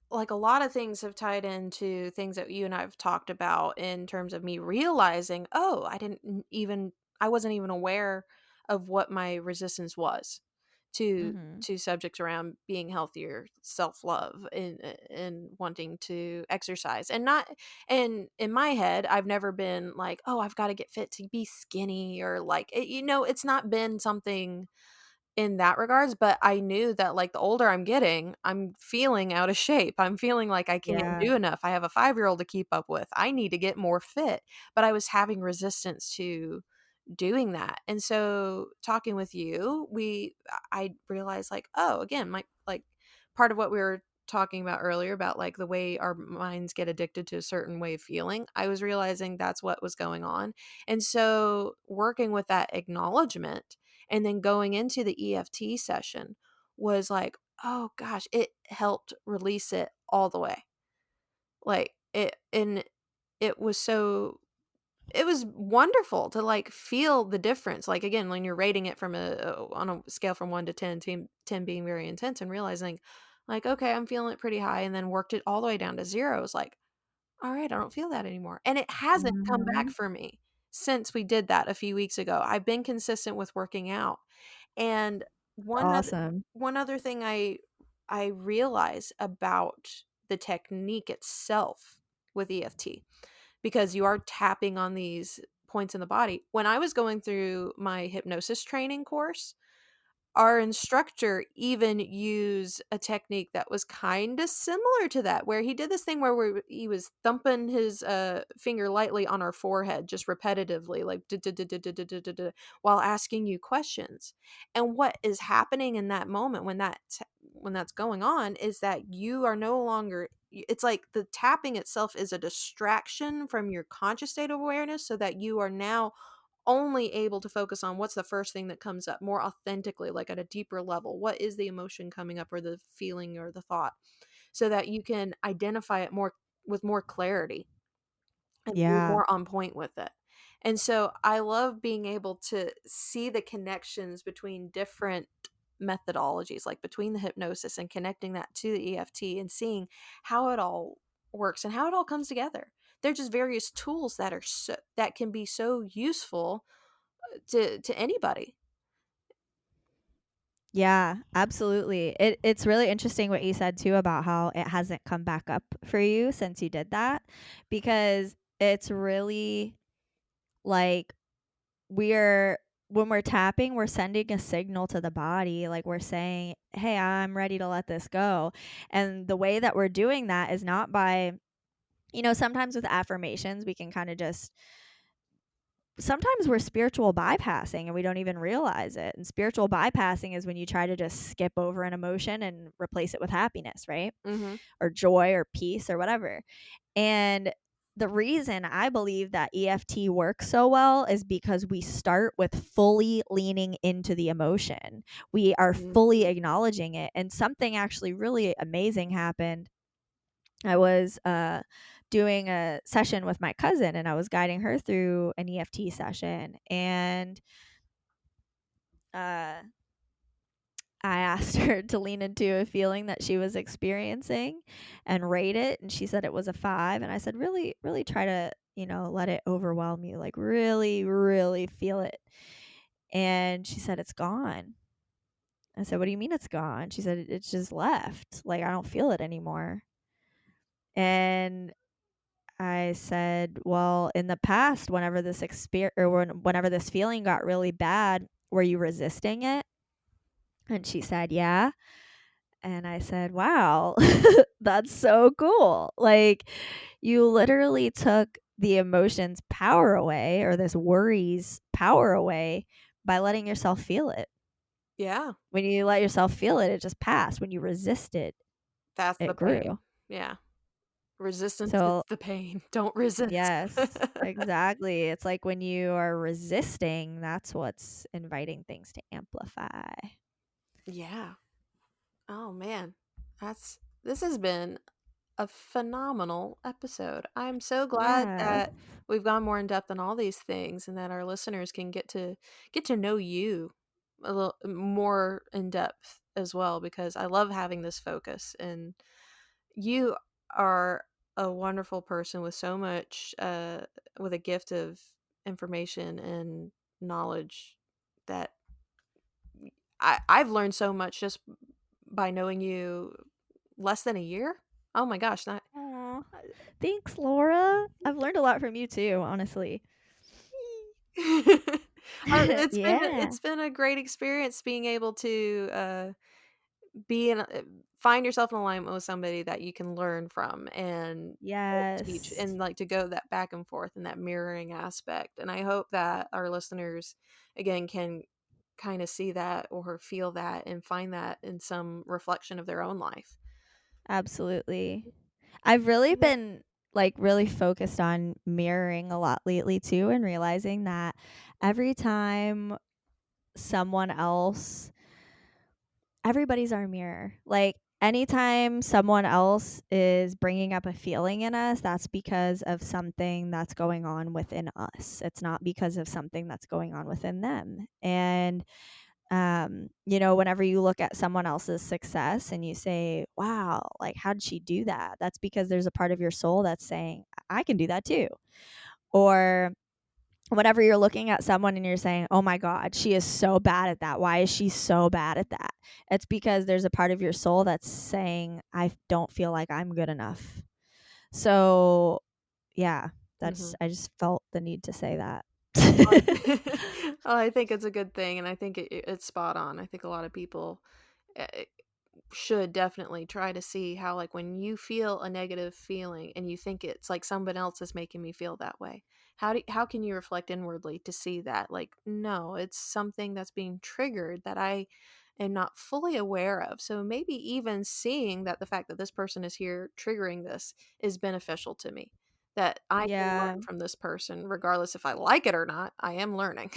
like a lot of things have tied into things that you and I have talked about in terms of me realizing, oh, I wasn't even aware of what my resistance was to Mhm. subjects around being healthier, self-love, and wanting to exercise. And not, and in my head, I've never been like, oh, I've got to get fit to be skinny, or like it's not been something in that regards, but I knew that, like, the older I'm getting, I'm feeling out of shape. I'm feeling like I can't Yeah. do enough. I have a 5-year-old to keep up with. I need to get more fit, but I was having resistance to doing that. And so talking with you, I realized, like, oh, again, my like part of what we were talking about earlier about like the way our minds get addicted to a certain way of feeling. I was realizing that's what was going on. And so working with that acknowledgement and then going into the EFT session was like, oh gosh, it helped release it all the way. Like it, and it was so it was wonderful to, like, feel the difference, like, again, when you're rating it from on a scale from 1 to 10, 10 being very intense and realizing, like, "Okay, I'm feeling it pretty high," and then worked it all the way down to 0. I was like, "Alright, I don't feel that anymore," and it hasn't come back Mhm. for me since we did that a few weeks ago. I've been consistent with working out, and one other Awesome. one other thing I realize about the technique itself with EFT, because you are tapping on these points in the body. When I was going through my hypnosis training course, our instructor even used a technique that was kinda similar to that, where he did this thing where he was thumping his, finger lightly on our forehead just repetitively, like, while asking you questions. And what is happening in that moment when that's going on is that you are no longer it's like the tapping itself is a distraction from your conscious state of awareness so that you are now only able to focus on what's the first thing that comes up more authentically, like at a deeper level. What is the emotion coming up or the feeling or the thought so that you can identify it more with more clarity and be Yeah. more on point with it. And so I love being able to see the connections between different methodologies, like between the hypnosis and connecting that to the EFT and seeing how it all works and how it all comes together. They're just various tools that are that can be so useful to anybody. Yeah, absolutely. It's really interesting what you said too about how it hasn't come back up for you since you did that, because it's really like we're when we're tapping, we're sending a signal to the body, like we're saying, "Hey, I'm ready to let this go." And the way that we're doing that is not by, sometimes with affirmations, we can kind of just sometimes we're spiritual bypassing and we don't even realize it. And spiritual bypassing is when you try to just skip over an emotion and replace it with happiness, right? Mhm. Or joy or peace or whatever. And the reason I believe that EFT works so well is because we start with fully leaning into the emotion. We are Mhm. fully acknowledging it. And something actually really amazing happened. I was doing a session with my cousin and I was guiding her through an EFT session. And uh, I asked her to lean into a feeling that she was experiencing and rate it. And she said it was a 5. And I said, really, really try to, let it overwhelm you. Like, really, really feel it. And she said, it's gone. I said, what do you mean it's gone? She said, it's just left. Like, I don't feel it anymore. And I said, well, in the past, whenever this whenever this feeling got really bad, were you resisting it? And she said, yeah. And I said, wow, that's so cool. Like, you literally took the emotions power away, or this worries power away, by letting yourself feel it. Yeah, When you let yourself feel it, it just passed. When you resist it, that's the it pain. grew. Yeah. Resistance is So, the pain. Don't resist. yes, exactly. It's like when you are resisting, that's what's inviting things to amplify. Yeah. Oh, man. This has been a phenomenal episode. I'm so glad Yeah, that we've gone more in depth on all these things and that our listeners can get to know you a little more in depth as well, because I love having this focus, and you are a wonderful person with so much with a gift of information and knowledge that I've learned so much just by knowing you less than a year. Oh my gosh, not aw, thanks, Laura. I've learned a lot from you too, honestly. Yeah. It's been a great experience being able to be in find yourself in alignment with somebody that you can learn from and teach, Yes. and like to go that back and forth and that mirroring aspect. And I hope that our listeners again can kind of see that or feel that and find that in some reflection of their own life. Absolutely. I've really Yeah. been, like, really focused on mirroring a lot lately too, and realizing that every time someone else everybody's our mirror. Like, anytime someone else is bringing up a feeling in us, that's because of something that's going on within us. It's not because of something that's going on within them. And whenever you look at someone else's success and you say, wow, like, how did she do that? That's because there's a part of your soul that's saying, I can do that too. Or whenever you're looking at someone and you're saying, oh my God, she is so bad at that. Why is she so bad at that? It's because there's a part of your soul that's saying, I don't feel like I'm good enough. So, yeah, Hmm. I just felt the need to say that. Oh, I think it's a good thing, and I think it's spot on. I think a lot of people uh, should definitely try to see how, like, when you feel a negative feeling and you think it's like someone else is making me feel that way, how can you reflect inwardly to see that, like, no, it's something that's being triggered that I am not fully aware of. So maybe even seeing that the fact that this person is here triggering this is beneficial to me, that I can Yeah. learn from this person regardless if I like it or not. I am learning.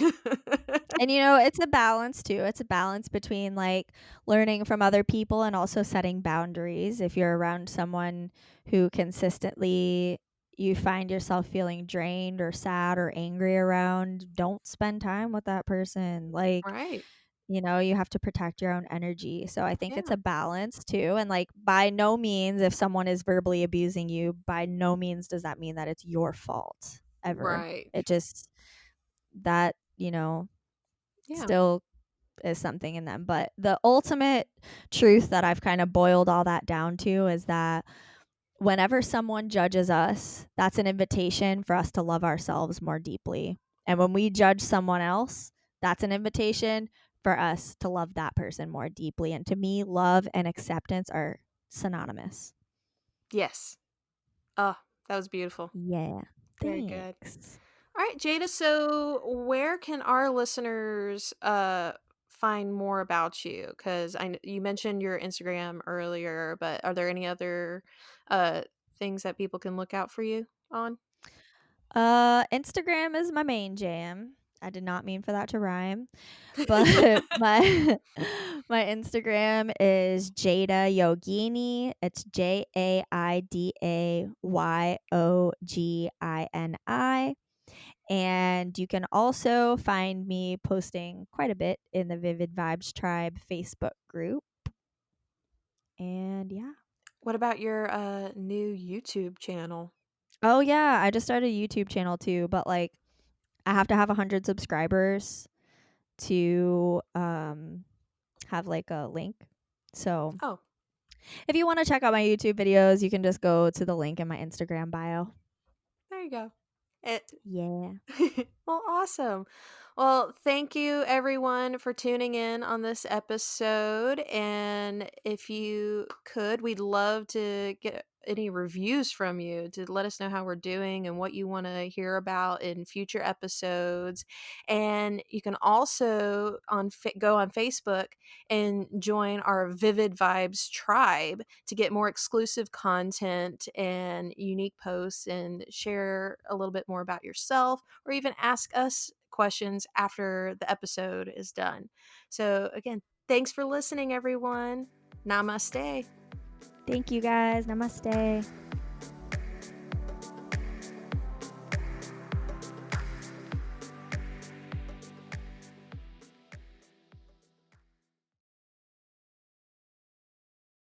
And it's a balance too. It's a balance between like learning from other people and also setting boundaries. If you're around someone who consistently you find yourself feeling drained or sad or angry around, don't spend time with that person. Like, Right. you have to protect your own energy. So I think it's Yeah. a balance too. And like, by no means, if someone is verbally abusing you, by no means does that mean that it's your fault ever. Right. It just, that, Yeah. still is something in them. But the ultimate truth that I've kind of boiled all that down to is that whenever someone judges us, that's an invitation for us to love ourselves more deeply. And when we judge someone else, that's an invitation for us to love that person more deeply. And to me, love and acceptance are synonymous. Yes. Oh, that was beautiful. Yeah. Very good. Thanks. All right, Jada, so where can our listeners find more about you? Cuz you mentioned your Instagram earlier, but are there any other uh things that people can look out for you on? Instagram is my main jam. I did not mean for that to rhyme. But my Instagram is Jaida Yogini. It's JAIDAYOGINI. And you can also find me posting quite a bit in the Vivid Vibes Tribe Facebook group. And yeah. What about your new YouTube channel? Oh yeah, I just started a YouTube channel too, but like I have to have 100 subscribers to have like a link. So Oh, if you want to check out my YouTube videos, you can just go to the link in my Instagram bio. there you go. It Yeah. Well, awesome. Well, thank you everyone for tuning in on this episode. And if you could, we'd love to get any reviews from you to let us know how we're doing and what you want to hear about in future episodes. And you can also go on Facebook and join our Vivid Vibes tribe to get more exclusive content and unique posts and share a little bit more about yourself or even ask us questions after the episode is done. So, again, thanks for listening, everyone. Namaste. Thank you guys. Namaste.